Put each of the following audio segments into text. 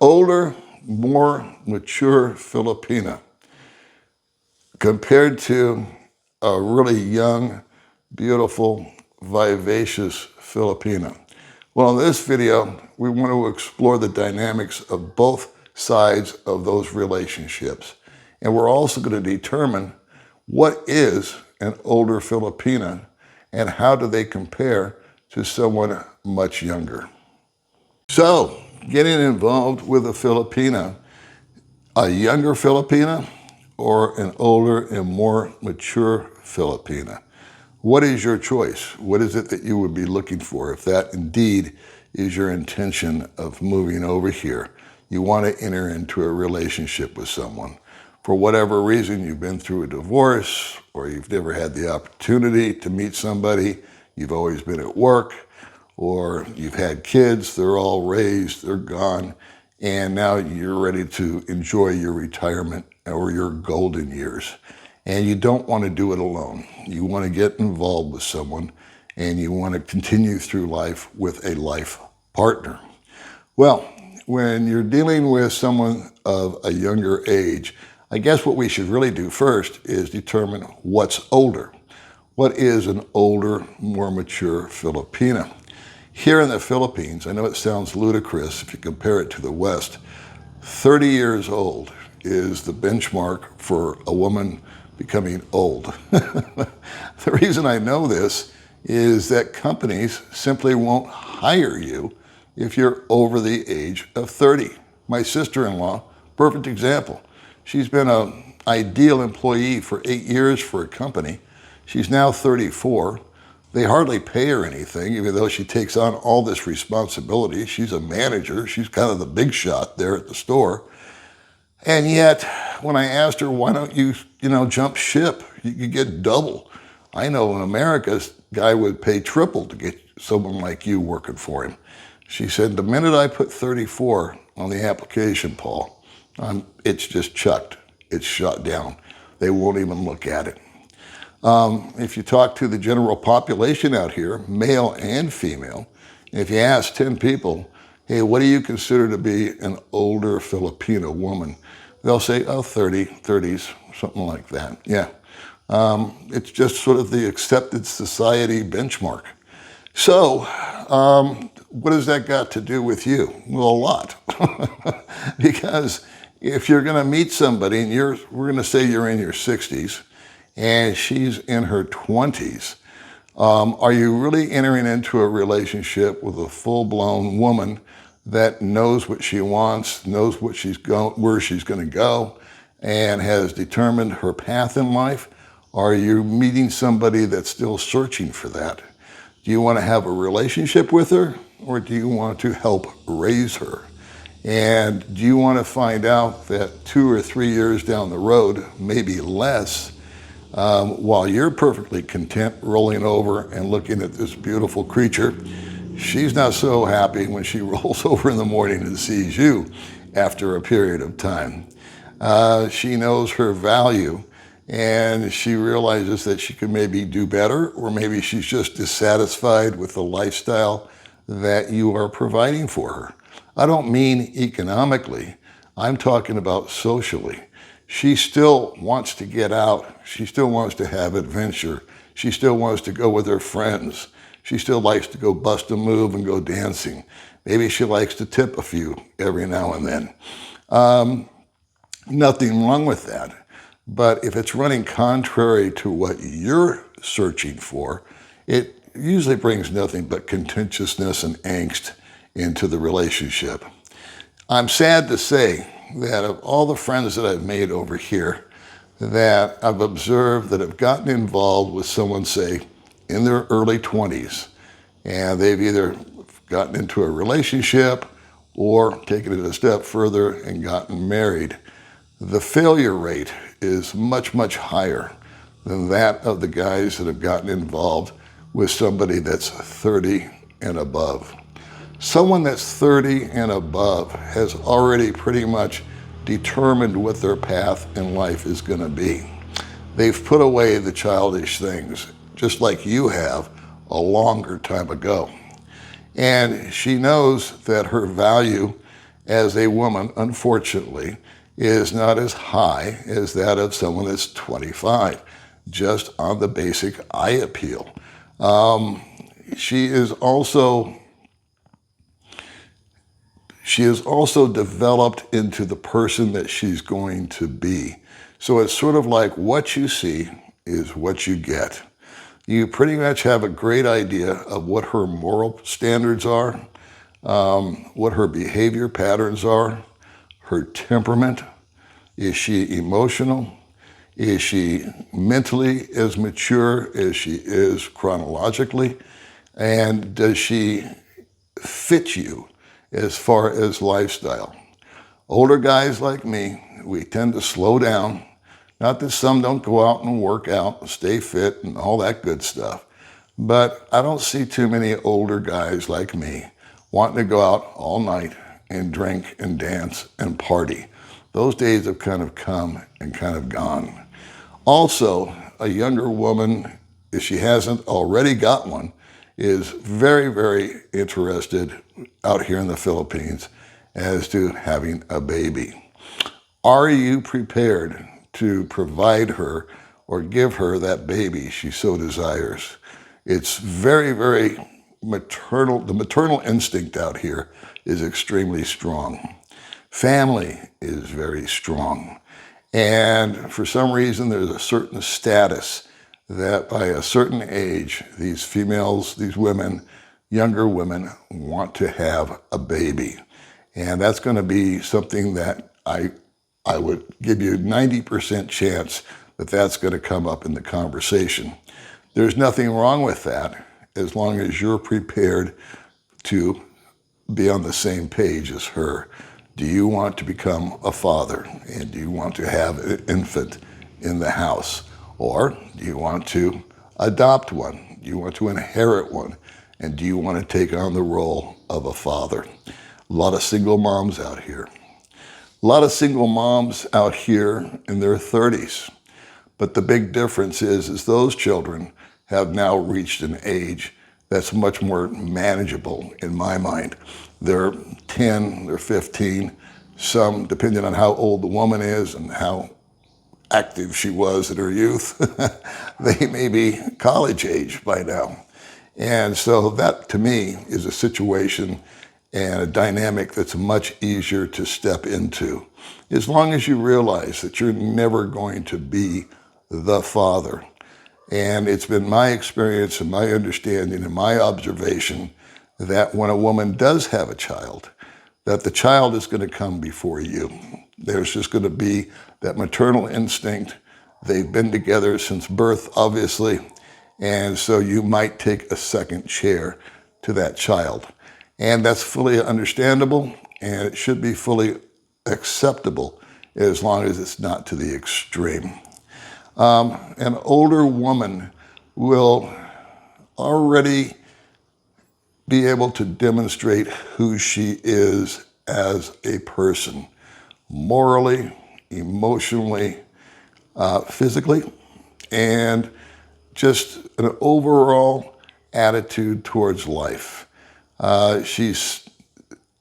older, more mature Filipina compared to a really young, beautiful, vivacious Filipina. Well, in this video, we want to explore the dynamics of both sides of those relationships. And we're also going to determine what is an older Filipina and how do they compare to someone much younger. So, getting involved with a Filipina, a younger Filipina or an older and more mature Filipina? What is your choice? What is it that you would be looking for if that indeed is your intention of moving over here? You want to enter into a relationship with someone. For whatever reason, you've been through a divorce or you've never had the opportunity to meet somebody, you've always been at work, or you've had kids, they're all raised, they're gone, and now you're ready to enjoy your retirement or your golden years. And you don't want to do it alone. You want to get involved with someone and you want to continue through life with a life partner. Well, when you're dealing with someone of a younger age, I guess what we should really do first is determine what's older. What is an older, more mature Filipina? Here in the Philippines, I know it sounds ludicrous if you compare it to the West, 30 years old is the benchmark for a woman becoming old. The reason I know this is that companies simply won't hire you if you're over the age of 30. My sister-in-law, perfect example. She's been an ideal employee for 8 years for a company. She's now 34. They hardly pay her anything, even though she takes on all this responsibility. She's a manager. She's kind of the big shot there at the store. And yet, when I asked her, why don't you, jump ship? You could get double. I know in America, a guy would pay triple to get someone like you working for him. She said, the minute I put 34 on the application, Paul, it's just chucked. It's shut down. They won't even look at it. If you talk to the general population out here, male and female, if you ask 10 people, hey, what do you consider to be an older Filipino woman? They'll say, 30s, something like that. Yeah. It's just sort of the accepted society benchmark. So, what has that got to do with you? Well, a lot. Because if you're going to meet somebody and we're going to say you're in your 60s and she's in her 20s, are you really entering into a relationship with a full-blown woman that knows what she wants, knows what where she's going to go, and has determined her path in life? Are you meeting somebody that's still searching for that? Do you want to have a relationship with her, or do you want to help raise her? And do you want to find out that 2 or 3 years down the road, maybe less, while you're perfectly content rolling over and looking at this beautiful creature, she's not so happy when she rolls over in the morning and sees you after a period of time. She knows her value and she realizes that she can maybe do better, or maybe she's just dissatisfied with the lifestyle that you are providing for her. I don't mean economically, I'm talking about socially. She still wants to get out. She still wants to have adventure. She still wants to go with her friends. She still likes to go bust a move and go dancing. Maybe she likes to tip a few every now and then. Nothing wrong with that. But if it's running contrary to what you're searching for, it usually brings nothing but contentiousness and angst into the relationship. I'm sad to say that of all the friends that I've made over here that I've observed that have gotten involved with someone, say, in their early 20s, and they've either gotten into a relationship or taken it a step further and gotten married, the failure rate is much, much higher than that of the guys that have gotten involved with somebody that's 30 and above. Someone that's 30 and above has already pretty much determined what their path in life is going to be. They've put away the childish things, just like you have a longer time ago. And she knows that her value as a woman, unfortunately, is not as high as that of someone that's 25, just on the basic eye appeal. She is also developed into the person that she's going to be. So it's sort of like what you see is what you get. You pretty much have a great idea of what her moral standards are, what her behavior patterns are, her temperament. Is she emotional? Is she mentally as mature as she is chronologically? And does she fit you as far as lifestyle? Older guys like me, we tend to slow down. Not that some don't go out and work out and stay fit and all that good stuff, but I don't see too many older guys like me wanting to go out all night and drink and dance and party. Those days have kind of come and kind of gone. Also, a younger woman, if she hasn't already got one, is very, very interested out here in the Philippines as to having a baby. Are you prepared to provide her or give her that baby she so desires? It's very, very maternal. The maternal instinct out here is extremely strong. Family is very strong. And for some reason, there's a certain status that by a certain age, these females, these women, younger women, want to have a baby. And that's going to be something that I would give you a 90% chance that that's going to come up in the conversation. There's nothing wrong with that as long as you're prepared to be on the same page as her. Do you want to become a father? And do you want to have an infant in the house? Or do you want to adopt one? Do you want to inherit one? And do you want to take on the role of a father? A lot of single moms out here. A lot of single moms out here in their 30s. But the big difference is those children have now reached an age that's much more manageable in my mind. They're 10, they're 15, some, depending on how old the woman is and how active she was in her youth, they may be college age by now. And so that, to me, is a situation and a dynamic that's much easier to step into, as long as you realize that you're never going to be the father. And it's been my experience and my understanding and my observation that when a woman does have a child, that the child is going to come before you. There's just going to be that maternal instinct. They've been together since birth, obviously, and so you might take a second chair to that child. And that's fully understandable, and it should be fully acceptable as long as it's not to the extreme. An older woman will already be able to demonstrate who she is as a person, morally, emotionally, physically, and just an overall attitude towards life. She's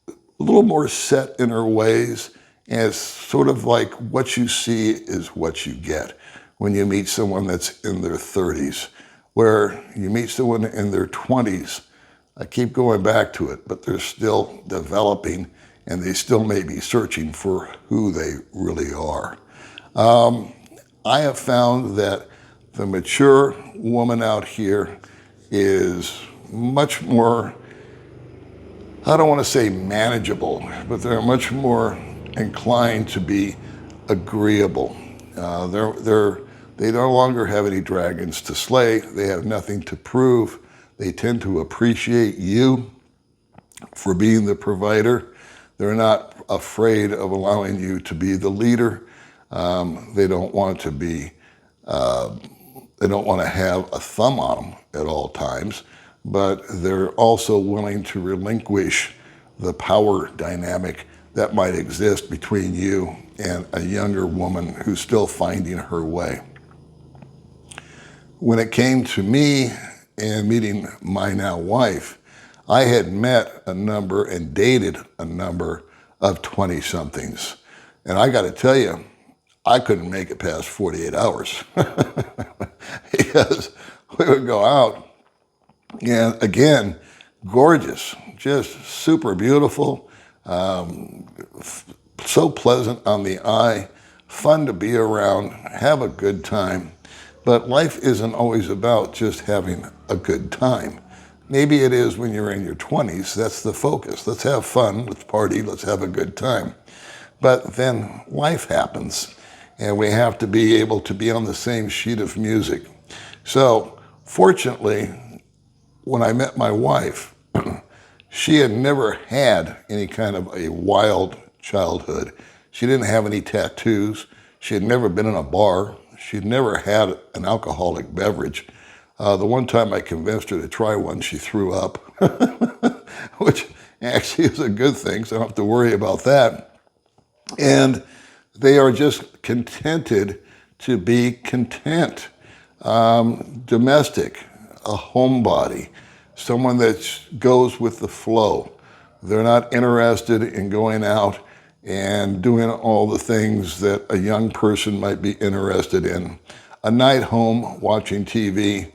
a little more set in her ways, and it's sort of like what you see is what you get when you meet someone that's in their 30s, where you meet someone in their 20s. I keep going back to it, but they're still developing, and they still may be searching for who they really are. I have found that the mature woman out here is much more, I don't want to say manageable, but they're much more inclined to be agreeable. They no longer have any dragons to slay. They have nothing to prove. They tend to appreciate you for being the provider. They're not afraid of allowing you to be the leader. They don't want to be, they don't want to have a thumb on them at all times, but they're also willing to relinquish the power dynamic that might exist between you and a younger woman who's still finding her way. When it came to me and meeting my now wife, I had met a number and dated a number of 20-somethings. And I got to tell you, I couldn't make it past 48 hours because we would go out and again, gorgeous, just super beautiful, so pleasant on the eye, fun to be around, have a good time. But life isn't always about just having a good time. Maybe it is when you're in your 20s, that's the focus. Let's have fun, let's party, let's have a good time. But then life happens, and we have to be able to be on the same sheet of music. So fortunately, when I met my wife, she had never had any kind of a wild childhood. She didn't have any tattoos. She had never been in a bar. She'd never had an alcoholic beverage. The one time I convinced her to try one, she threw up, which actually is a good thing, so I don't have to worry about that. And they are just contented to be content. Domestic, a homebody, someone that goes with the flow. They're not interested in going out and doing all the things that a young person might be interested in. A night home, watching TV,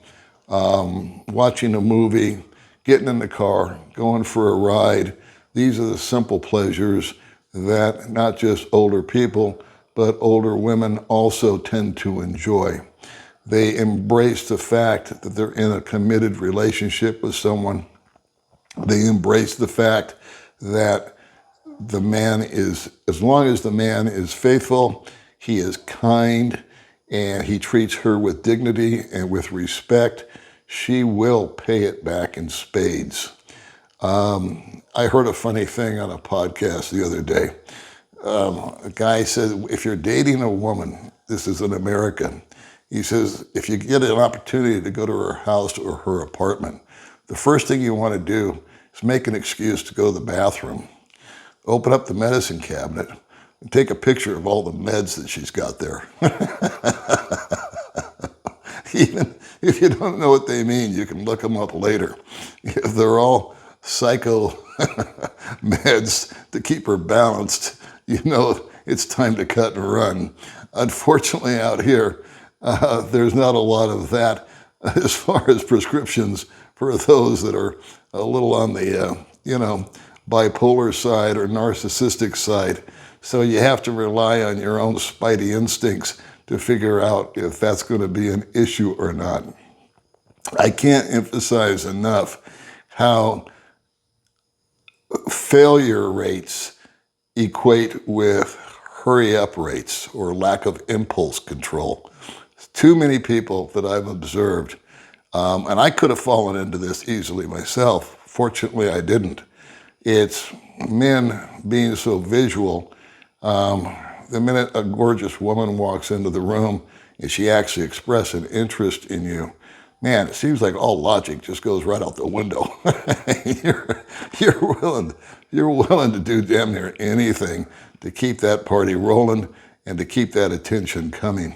watching a movie, getting in the car, going for a ride. These are the simple pleasures that not just older people, but older women also tend to enjoy. They embrace the fact that they're in a committed relationship with someone. They embrace the fact that the man is, as long as the man is faithful, he is kind, and he treats her with dignity and with respect, she will pay it back in spades. I heard a funny thing on a podcast the other day. A guy said, if you're dating a woman, this is in America, he says, if you get an opportunity to go to her house or her apartment, the first thing you want to do is make an excuse to go to the bathroom. Open up the medicine cabinet and take a picture of all the meds that she's got there. Even if you don't know what they mean, you can look them up later. If they're all psycho meds to keep her balanced, you know it's time to cut and run. Unfortunately, out here, there's not a lot of that as far as prescriptions for those that are a little on the, bipolar side or narcissistic side. So you have to rely on your own spidey instincts to figure out if that's going to be an issue or not. I can't emphasize enough how failure rates equate with hurry up rates or lack of impulse control. Too many people that I've observed, and I could have fallen into this easily myself. Fortunately, I didn't. It's men being so visual. The minute a gorgeous woman walks into the room and she actually expresses an interest in you, man, it seems like all logic just goes right out the window. You're willing to do damn near anything to keep that party rolling and to keep that attention coming.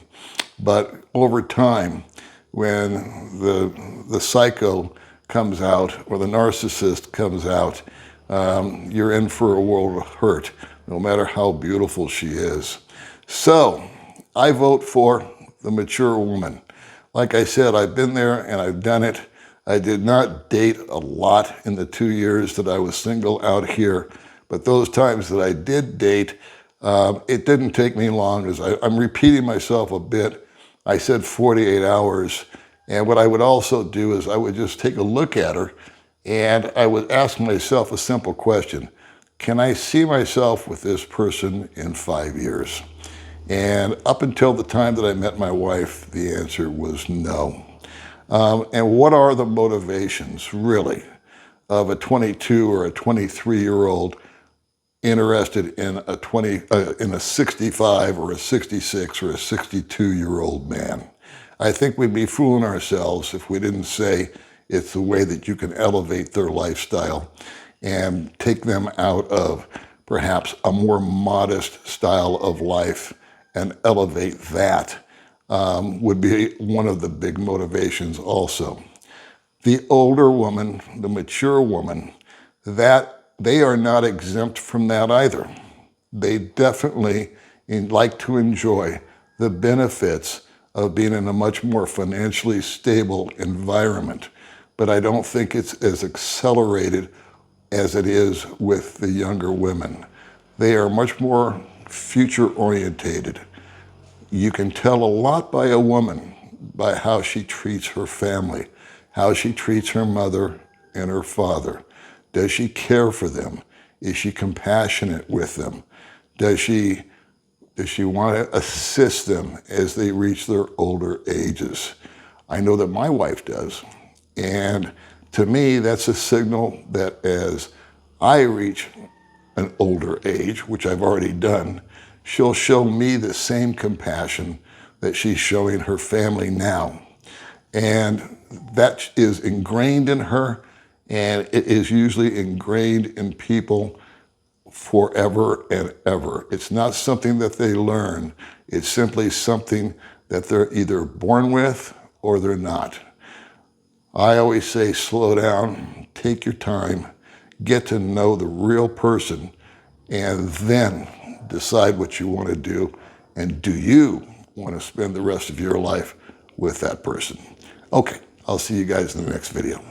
But over time, when the psycho comes out or the narcissist comes out, you're in for a world of hurt, no matter how beautiful she is. So I vote for the mature woman. Like I said, I've been there and I've done it. I did not date a lot in the 2 years that I was single out here, but those times that I did date, it didn't take me long. I'm repeating myself a bit. I said 48 hours. And what I would also do is I would just take a look at her and I would ask myself a simple question. Can I see myself with this person in 5 years? And up until the time that I met my wife, the answer was no. And what are the motivations, really, of a 22 or a 23-year-old interested in a 65 or a 66 or a 62-year-old man? I think we'd be fooling ourselves if we didn't say it's the way that you can elevate their lifestyle and take them out of perhaps a more modest style of life and elevate that would be one of the big motivations also. The older woman, the mature woman, that they are not exempt from that either. They definitely like to enjoy the benefits of being in a much more financially stable environment. But I don't think it's as accelerated as it is with the younger women. They are much more future orientated. You can tell a lot by a woman by how she treats her family, how she treats her mother and her father. Does she care for them? Is she compassionate with them? Does she want to assist them as they reach their older ages? I know that my wife does. And to me, that's a signal that as I reach an older age, which I've already done, she'll show me the same compassion that she's showing her family now. And that is ingrained in her, and it is usually ingrained in people forever and ever. It's not something that they learn. It's simply something that they're either born with or they're not. I always say, slow down, take your time, get to know the real person, and then decide what you want to do. And do you want to spend the rest of your life with that person? Okay, I'll see you guys in the next video.